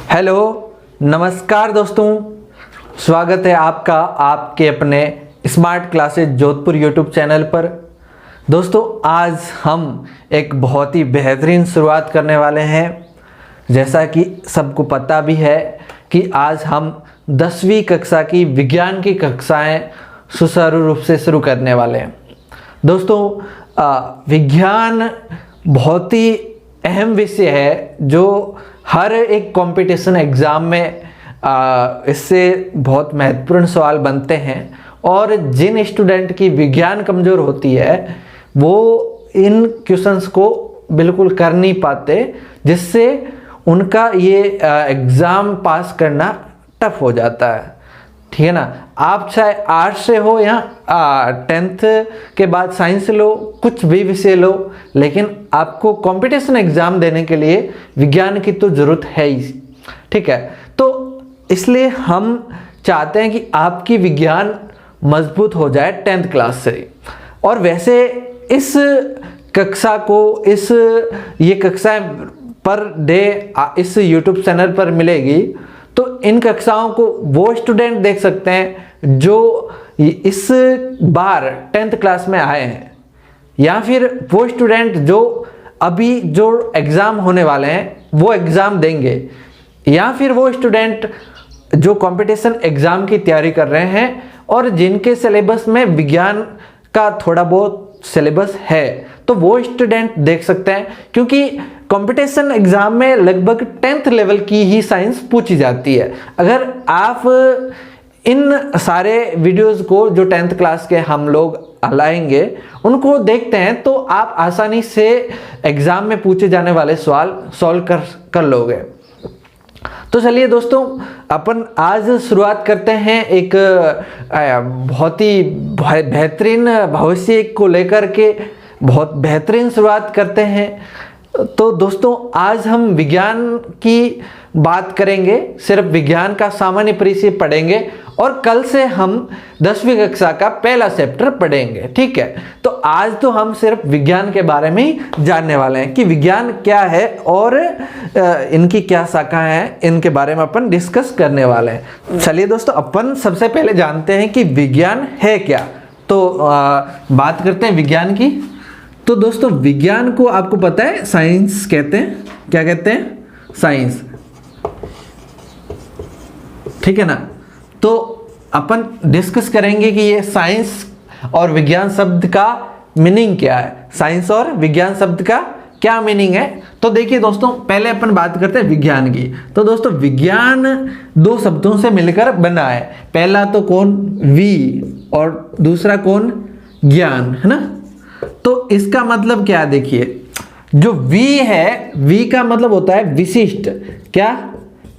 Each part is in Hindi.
हेलो, नमस्कार दोस्तों, स्वागत है आपका आपके अपने smart classes Jodhpur YouTube channel पर। दोस्तों, आज हम एक बहुत ही बेहतरीन शुरुआत करने वाले हैं। जैसा कि सबको पता भी है कि आज हम 10वीं कक्षा की विज्ञान की कक्षाएं सुचारू रूप से शुरू करने वाले हैं। दोस्तों, विज्ञान बहुत ही अहम विषय है जो हर एक कंपटीशन एग्ज़ाम में इससे बहुत महत्वपूर्ण सवाल बनते हैं और जिन स्टूडेंट की विज्ञान कमज़ोर होती है वो इन क्वेश्चंस को बिल्कुल कर नहीं पाते, जिससे उनका ये एग्ज़ाम पास करना टफ हो जाता है। ठीक है ना। आप चाहे आर्ट्स से हो या 10th के बाद साइंस लो, कुछ भी विषय लो, लेकिन आपको कंपटीशन एग्जाम देने के लिए विज्ञान की तो ज़रूरत है ही। ठीक है, तो इसलिए हम चाहते हैं कि आपकी विज्ञान मजबूत हो जाए 10th क्लास से। और वैसे इस कक्षा को ये कक्षाएं पर डे इस YouTube चैनल पर मिलेगी, तो इन कक्षाओं को वो स्टूडेंट देख सकते हैं जो इस बार 10th क्लास में आए हैं, या फिर वो स्टूडेंट जो अभी जो एग्ज़ाम होने वाले हैं वो एग्ज़ाम देंगे, या फिर वो स्टूडेंट जो कंपटीशन एग्ज़ाम की तैयारी कर रहे हैं और जिनके सिलेबस में विज्ञान का थोड़ा बहुत सिलेबस है, तो वो स्टूडेंट देख सकते हैं। क्योंकि कंपटीशन एग्जाम में लगभग 10th लेवल की ही साइंस पूछी जाती है। अगर आप इन सारे वीडियोस को जो 10th क्लास के हम लोग लाएंगे उनको देखते हैं, तो आप आसानी से एग्जाम में पूछे जाने वाले सवाल सॉल्व कर लोगे। तो चलिए दोस्तों, अपन आज शुरुआत करते हैं एक बहुत ही बेहतरीन भविष्य को लेकर के बहुत बेहतरीन शुरुआत करते हैं। तो दोस्तों, आज हम विज्ञान की बात करेंगे, सिर्फ विज्ञान का सामान्य परिचय पढ़ेंगे और कल से हम 10वीं कक्षा का पहला चैप्टर पढ़ेंगे। ठीक है, तो आज तो हम सिर्फ विज्ञान के बारे में ही जानने वाले हैं कि विज्ञान क्या है और इनकी क्या शाखाएं हैं, इनके बारे में अपन डिस्कस करने वाले हैं। चलिए दोस्तों, अपन सबसे पहले जानते हैं कि विज्ञान है क्या। तो बात करते हैं विज्ञान की। तो दोस्तों, विज्ञान को आपको पता है साइंस कहते हैं। क्या कहते हैं? साइंस। ठीक है ना। तो अपन डिस्कस करेंगे कि ये साइंस और विज्ञान शब्द का मीनिंग क्या है, साइंस और विज्ञान शब्द का क्या मीनिंग है। तो देखिए दोस्तों, पहले अपन बात करते हैं विज्ञान की। तो दोस्तों, विज्ञान दो शब्दों से मिलकर बना है। पहला तो कौन? वी, और दूसरा कौन? ज्ञान, है ना। तो इसका मतलब क्या है? देखिए, जो वी है, वी का मतलब होता है विशिष्ट। क्या?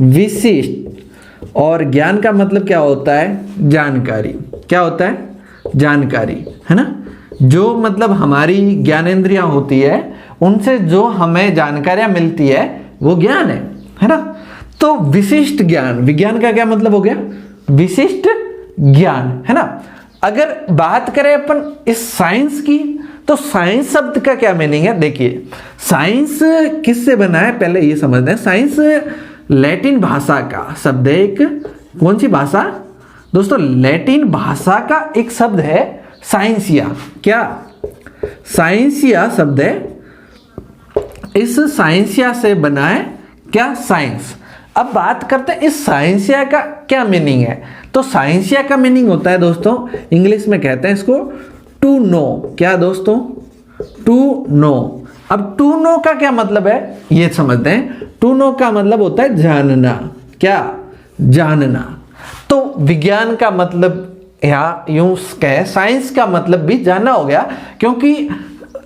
विशिष्ट। और ज्ञान का मतलब क्या होता है? जानकारी। क्या होता है? जानकारी, है ना। जो मतलब हमारी ज्ञानेंद्रियां होती है, उनसे जो हमें जानकारियां मिलती है वो ज्ञान है ना। तो विशिष्ट ज्ञान, विज्ञान का क्या मतलब हो गया? विशिष्ट ज्ञान, है ना। अगर बात करें अपन इस साइंस की, तो साइंस शब्द का क्या मीनिंग है? देखिए, साइंस किससे बना है पहले ये समझते हैं। साइंस लैटिन भाषा का शब्द है। एक कौन सी भाषा दोस्तों? लैटिन भाषा का एक शब्द है साइंसिया। क्या? साइंसिया शब्द है। इस साइंसिया से बना है क्या? साइंस। अब बात करते हैं इस साइंसिया का क्या मीनिंग है। तो साइंसिया का मीनिंग होता है दोस्तों, इंग्लिश में कहते हैं इसको टू नो। क्या दोस्तों? To know. अब टू नो का क्या मतलब है ये समझते हैं। टू नो का मतलब होता है जानना। क्या? जानना। तो विज्ञान का मतलब या यूं कहें, साइंस का मतलब भी जानना हो गया, क्योंकि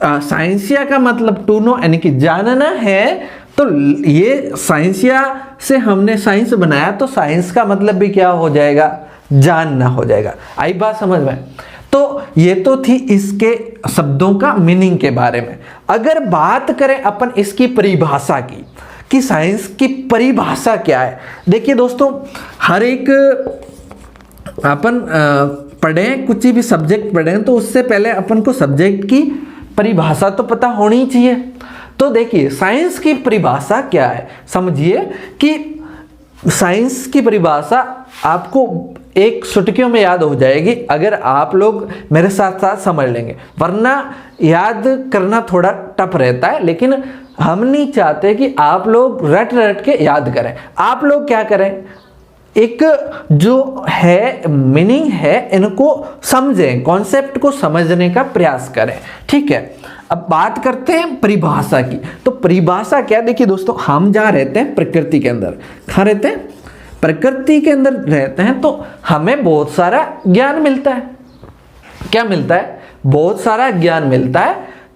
साइंसिया का मतलब टू नो यानी कि जानना है। तो ये साइंसिया से हमने साइंस बनाया, तो साइंस का मतलब भी क्या हो जाएगा? जानना हो जाएगा। आई बात समझ में? तो ये तो थी इसके शब्दों का मीनिंग के बारे में। अगर बात करें अपन इसकी परिभाषा की, कि साइंस की परिभाषा क्या है। देखिए दोस्तों, हर एक अपन पढ़ें, कुछ भी सब्जेक्ट पढ़ें, तो उससे पहले अपन को सब्जेक्ट की परिभाषा तो पता होनी चाहिए। तो देखिए, साइंस की परिभाषा क्या है, समझिए कि साइंस की परिभाषा आपको एक चुटकियों में याद हो जाएगी अगर आप लोग मेरे साथ साथ समझ लेंगे, वरना याद करना थोड़ा टफ रहता है। लेकिन हम नहीं चाहते कि आप लोग रट रट के याद करें। आप लोग क्या करें, एक जो है मीनिंग है इनको समझें, कॉन्सेप्ट को समझने का प्रयास करें। ठीक है, अब बात करते हैं परिभाषा की। तो परिभाषा क्या, देखिए दोस्तों, हम जहाँ रहते हैं प्रकृति के अंदर, कहाँ रहते हैं, प्रकृति के अंदर रहते हैं, तो हमें बहुत सारा ज्ञान मिलता है। क्या मिलता है, बहुत सारा ज्ञान मिलता है।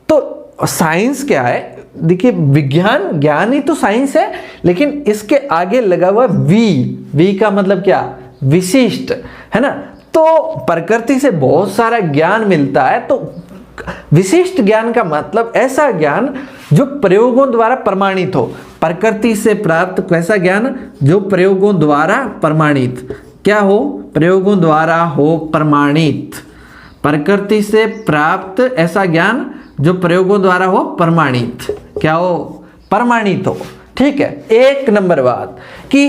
तो साइंस क्या है, देखिए विज्ञान, ज्ञान ही तो साइंस है, लेकिन इसके आगे लगा हुआ वी का मतलब क्या, विशिष्ट, है ना। तो प्रकृति से बहुत सारा ज्ञान मिलता है। तो विशिष्ट ज्ञान का मतलब ऐसा ज्ञान जो प्रयोगों द्वारा प्रमाणित हो। प्रकृति से प्राप्त कैसा ज्ञान, जो प्रयोगों द्वारा प्रमाणित, क्या हो, प्रयोगों द्वारा हो प्रमाणित। प्रकृति से प्राप्त ऐसा ज्ञान जो प्रयोगों द्वारा हो प्रमाणित, क्या हो, प्रमाणित हो। ठीक है, एक नंबर बात कि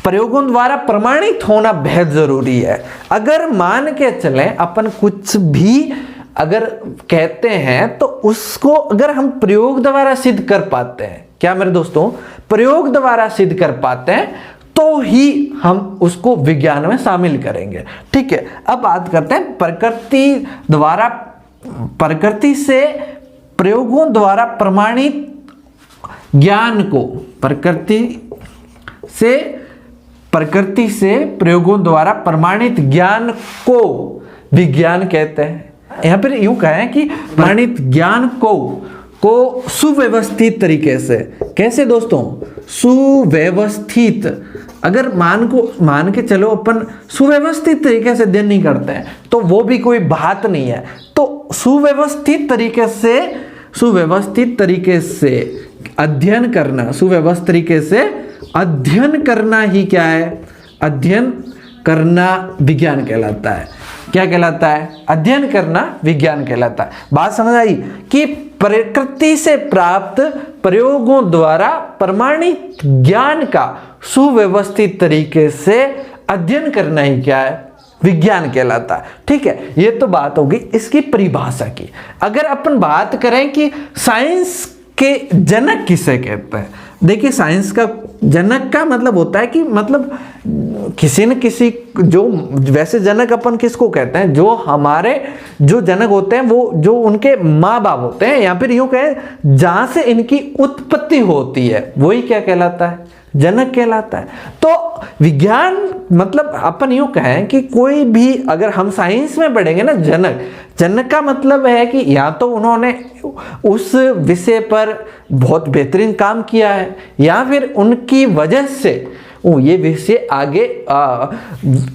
प्रयोगों द्वारा प्रमाणित होना बेहद जरूरी है। अगर मान के चलें अपन कुछ भी अगर कहते हैं तो उसको अगर हम प्रयोग द्वारा सिद्ध कर पाते हैं, क्या मेरे दोस्तों, प्रयोग द्वारा सिद्ध कर पाते हैं, तो ही हम उसको विज्ञान में शामिल करेंगे। ठीक है, अब बात करते हैं प्रकृति से प्रयोगों द्वारा प्रमाणित ज्ञान को, प्रकृति से प्रयोगों द्वारा प्रमाणित ज्ञान को विज्ञान कहते हैं। यहां पर यूं कहें कि प्रमाणित ज्ञान को सुव्यवस्थित तरीके से, कैसे दोस्तों, सुव्यवस्थित, अगर मान के चलो अपन सुव्यवस्थित तरीके से अध्ययन नहीं करते हैं तो वो भी कोई बात नहीं है। तो सुव्यवस्थित तरीके से अध्ययन करना, सुव्यवस्थित तरीके से अध्ययन करना ही क्या है, अध्ययन करना विज्ञान कहलाता है। क्या कहलाता है, अध्ययन करना विज्ञान कहलाता है। बात समझ आई कि प्रकृति से प्राप्त प्रयोगों द्वारा प्रमाणित ज्ञान का सुव्यवस्थित तरीके से अध्ययन करना ही क्या है, विज्ञान कहलाता है। ठीक है, ये तो बात होगी इसकी परिभाषा की। अगर अपन बात करें कि साइंस के जनक किसे कहते हैं, देखिए साइंस का जनक का मतलब होता है कि मतलब किसी न किसी, जो वैसे जनक अपन किसको कहते हैं, जो हमारे जो जनक होते हैं वो जो उनके माँ बाप होते हैं, या फिर यूं कहें जहां से इनकी उत्पत्ति होती है, वही क्या कहलाता है, जनक कहलाता है। तो विज्ञान मतलब अपन यूं कहें कि कोई भी, अगर हम साइंस में पढ़ेंगे ना, जनक का मतलब है कि या तो उन्होंने उस विषय पर बहुत बेहतरीन काम किया है, या फिर उनकी वजह से ये विषय आगे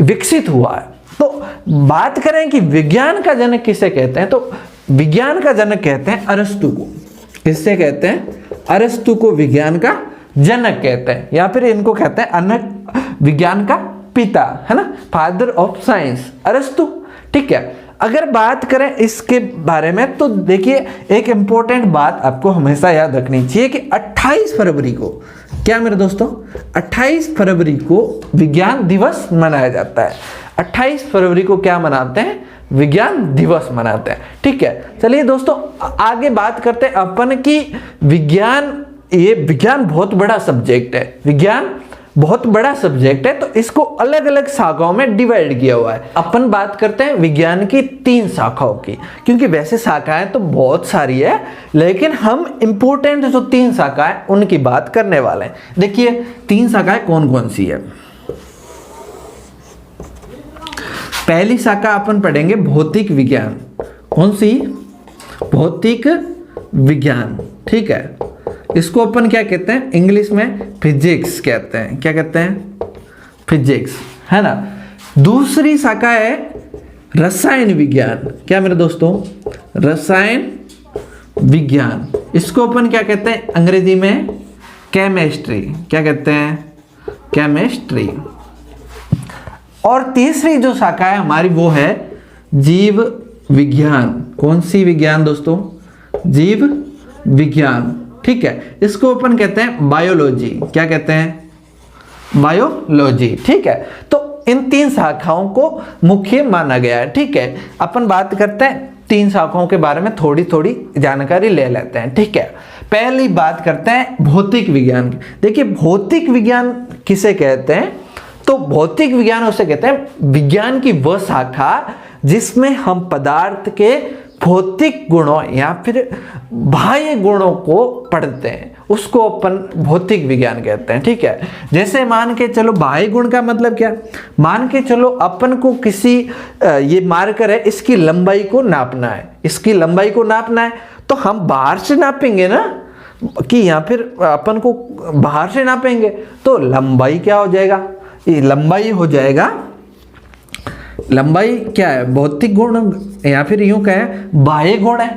विकसित हुआ है। तो बात करें कि विज्ञान का जनक किसे कहते हैं, तो विज्ञान का जनक कहते हैं अरस्तु को। किससे कहते हैं, अरस्तु को विज्ञान का जनक कहते हैं, या फिर इनको कहते हैं विज्ञान का पिता, है ना, फादर ऑफ साइंस, अरस्तु। ठीक है, अगर बात करें इसके बारे में तो देखिए एक इंपॉर्टेंट बात आपको हमेशा याद रखनी चाहिए कि 28 फरवरी को, क्या मेरे दोस्तों, 28 फरवरी को विज्ञान दिवस मनाया जाता है। 28 फरवरी को क्या मनाते हैं, विज्ञान दिवस मनाते हैं। ठीक है, चलिए दोस्तों आगे बात करते हैं अपन की विज्ञान, ये विज्ञान बहुत बड़ा सब्जेक्ट है, विज्ञान बहुत बड़ा सब्जेक्ट है, तो इसको अलग अलग शाखाओं में डिवाइड किया हुआ है। अपन बात करते हैं विज्ञान की 3 शाखाओं की, क्योंकि वैसे शाखाएं तो बहुत सारी है, लेकिन हम इंपॉर्टेंट जो 3 शाखाएं उनकी बात करने वाले हैं। देखिए 3 शाखाएं कौन कौन सी है। पहली शाखा अपन पढ़ेंगे भौतिक विज्ञान। कौन सी, भौतिक विज्ञान। ठीक है, इसको अपन क्या कहते हैं, इंग्लिश में फिजिक्स कहते हैं। क्या कहते हैं, फिजिक्स, है ना। दूसरी शाखा है रसायन विज्ञान। क्या मेरे दोस्तों, रसायन विज्ञान, इसको अपन क्या कहते हैं, अंग्रेजी में केमिस्ट्री। क्या कहते हैं, केमिस्ट्री। और तीसरी जो शाखा है हमारी वो है जीव विज्ञान। कौन सी विज्ञान दोस्तों, जीव विज्ञान। ठीक है, इसको अपन कहते हैं बायोलॉजी। क्या कहते हैं, बायोलॉजी। ठीक है, तो इन 3 शाखाओं को मुख्य माना गया है। ठीक है, अपन बात करते हैं 3 शाखाओं के बारे में, थोड़ी थोड़ी जानकारी ले लेते हैं। ठीक है, पहली बात करते हैं भौतिक विज्ञान की। देखिए भौतिक विज्ञान किसे कहते हैं, तो भौतिक विज्ञान उसे कहते हैं विज्ञान की वह शाखा जिसमें हम पदार्थ के भौतिक गुणों या फिर बाह्य गुणों को पढ़ते हैं, उसको अपन भौतिक विज्ञान कहते हैं। ठीक है, जैसे मान के चलो बाह्य गुण का मतलब क्या, मान के चलो अपन को किसी ये मार्कर है, इसकी लंबाई को नापना है, इसकी लंबाई को नापना है तो हम बाहर से नापेंगे ना, कि या फिर अपन को बाहर से नापेंगे तो लंबाई क्या हो जाएगा, ये लंबाई हो जाएगा, लंबाई क्या है भौतिक गुण या फिर यूं कहें बाह्य गुण है।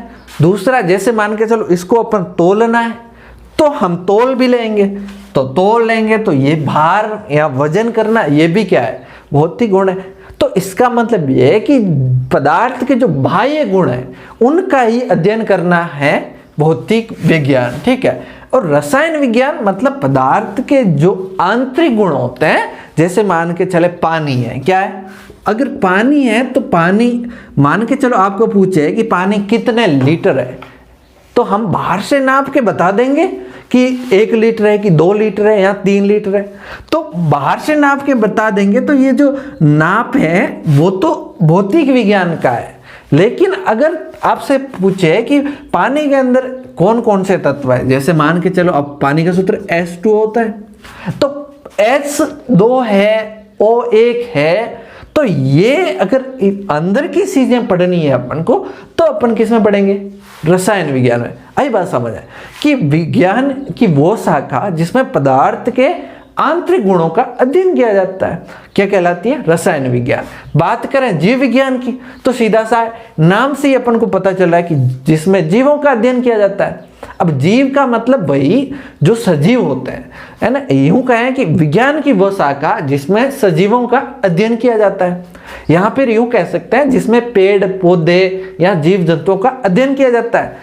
दूसरा जैसे मान के चलो इसको अपन तोलना है तो हम तोल भी लेंगे, तो तोल लेंगे तो ये भार या वजन करना ये भी क्या है भौतिक गुण है। तो इसका मतलब ये है कि पदार्थ के जो बाह्य गुण है उनका ही अध्ययन करना है भौतिक विज्ञान। ठीक है, और रसायन विज्ञान मतलब पदार्थ के जो आंतरिक गुण होते हैं, जैसे मान के चले पानी है, क्या है, अगर पानी है तो पानी मान के चलो आपको पूछे कि पानी कितने लीटर है तो हम बाहर से नाप के बता देंगे कि 1 लीटर है कि 2 लीटर है या 3 लीटर है, तो बाहर से नाप के बता देंगे। तो ये जो नाप है वो तो भौतिक विज्ञान का है। लेकिन अगर आपसे पूछे कि पानी के अंदर कौन कौन से तत्व है, जैसे मान के चलो अब पानी का सूत्र H2 होता है, तो H2 है, O1 है, तो ये अगर अंदर की चीजें पढ़नी है अपन को तो अपन किस में पढ़ेंगे, रसायन विज्ञान में। आई बात समझ है कि विज्ञान की वो शाखा जिसमें पदार्थ के आंतरिक गुणों का अध्ययन किया जाता है क्या कहलाती है, रसायन विज्ञान। बात करें जीव विज्ञान की तो सीधा सा नाम से ही अपन को पता चल रहा है कि जिसमें जीवों का अध्ययन किया जाता है। अब जीव का मतलब वही जो सजीव होते हैं, है ना, यूं कहें कि विज्ञान की वो शाखा जिसमें सजीवों का अध्ययन किया जाता है, यहाँ पर यूं कह सकते हैं जिसमें पेड़ पौधे या जीव जंतुओं का अध्ययन किया जाता है,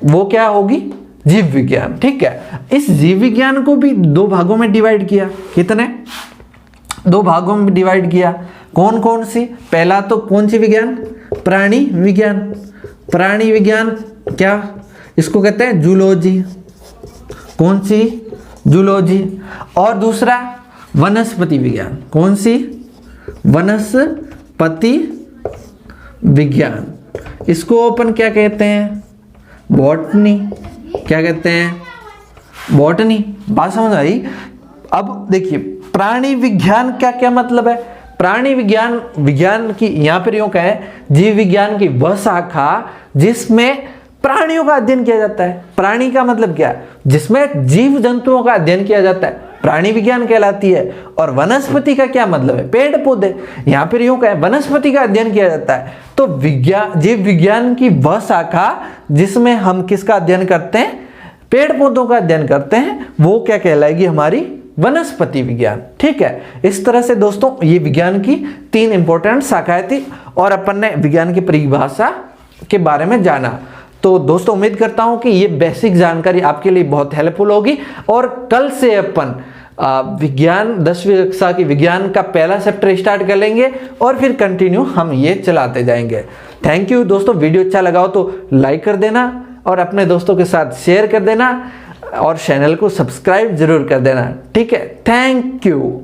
वो क्या होगी, जीव विज्ञान। ठीक है, इस जीव विज्ञान को भी 2 भागों में डिवाइड किया, कितने, 2 भागों में डिवाइड किया। कौन कौन सी, पहला तो कौन सी विज्ञान, प्राणी विज्ञान। प्राणी विज्ञान क्या, इसको कहते हैं जूलॉजी, कौन सी, जूलॉजी। और दूसरा वनस्पति विज्ञान, कौन सी, वनस्पति विज्ञान। इसको अपन क्या कहते हैं, बॉटनी, क्या कहते हैं, बॉटनी। बात समझ आई। अब देखिए प्राणी विज्ञान का क्या मतलब है, प्राणी विज्ञान विज्ञान की यहाँ पर यूं कहें जीव विज्ञान की वह शाखा जिसमें प्राणियों का अध्ययन किया जाता है। प्राणी का मतलब क्या, जिसमें जीव जंतुओं का अध्ययन किया जाता है, प्राणी विज्ञान कहलाती है। और वनस्पति का क्या मतलब है, पेड़ पौधे, यहाँ पर यूं कहें वनस्पति का अध्ययन किया जाता है। तो विज्ञान, जीव विज्ञान की वह शाखा जिसमें हम किसका अध्ययन करते हैं, पेड़ पौधों का अध्ययन करते हैं, वो क्या कहलाएगी, हमारी वनस्पति विज्ञान। ठीक है, इस तरह से दोस्तों ये विज्ञान की 3 इंपॉर्टेंट शाखाएं थी और अपन ने विज्ञान की परिभाषा के बारे में जाना। तो दोस्तों उम्मीद करता हूं कि ये बेसिक जानकारी आपके लिए बहुत हेल्पफुल होगी और कल से अपन विज्ञान 10वीं कक्षा की विज्ञान का पहला चैप्टर स्टार्ट कर लेंगे और फिर कंटिन्यू हम ये चलाते जाएंगे। थैंक यू दोस्तों, वीडियो अच्छा लगा हो तो लाइक कर देना और अपने दोस्तों के साथ शेयर कर देना और चैनल को सब्सक्राइब जरूर कर देना। ठीक है, थैंक यू।